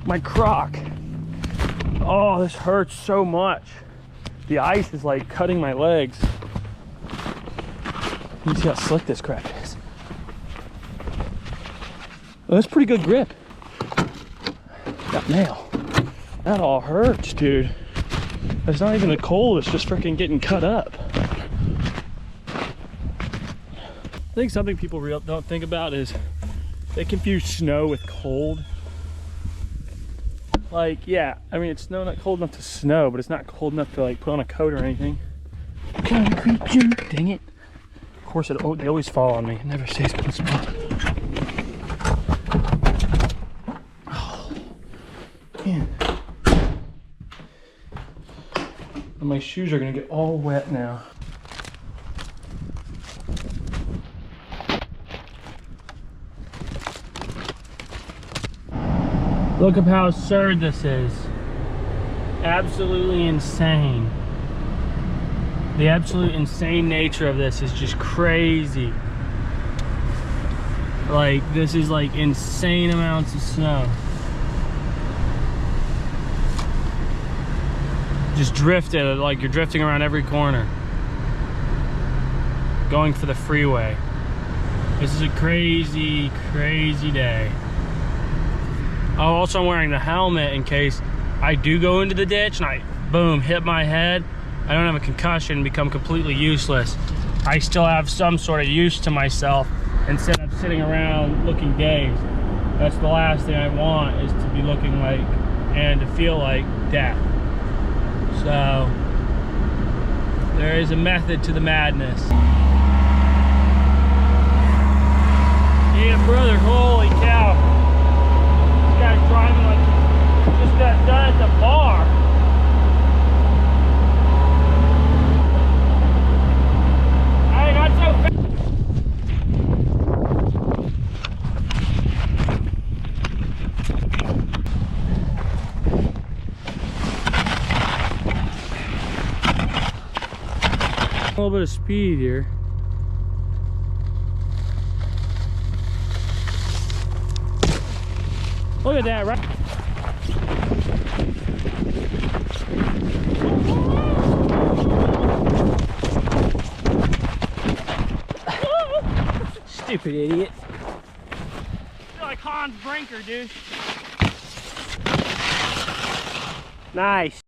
my croc. Oh, this hurts so much. The ice is like cutting my legs. You see how slick this crap is. Oh, that's pretty good grip. Got nail. That all hurts, dude. It's not even a cold, it's just freaking getting cut up. I think something people don't think about is they confuse snow with cold. Like, yeah, I mean, it's not cold enough to snow, but it's not cold enough to like put on a coat or anything. Concrete Jim, dang it. Of course, they always fall on me. It never stays in one spot. Oh, man. And my shoes are gonna get all wet now. Look at how absurd this is. Absolutely insane. The absolute insane nature of this is just crazy. Like, this is like insane amounts of snow. Just drifted, like you're drifting around every corner. Going for the freeway. This is a crazy, crazy day. Oh, also I'm wearing the helmet in case I do go into the ditch and I, boom, hit my head. I don't have a concussion and become completely useless. I still have some sort of use to myself instead of sitting around looking dazed. That's the last thing I want, is to be looking like and to feel like death. So, there is a method to the madness. Yeah, brother, holy cow. Guy's driving like he just got done at the bar. Hey, not so fast. A little bit of speed here. Look at that, right? Stupid idiot. I feel like Hans Brinker, dude. Nice.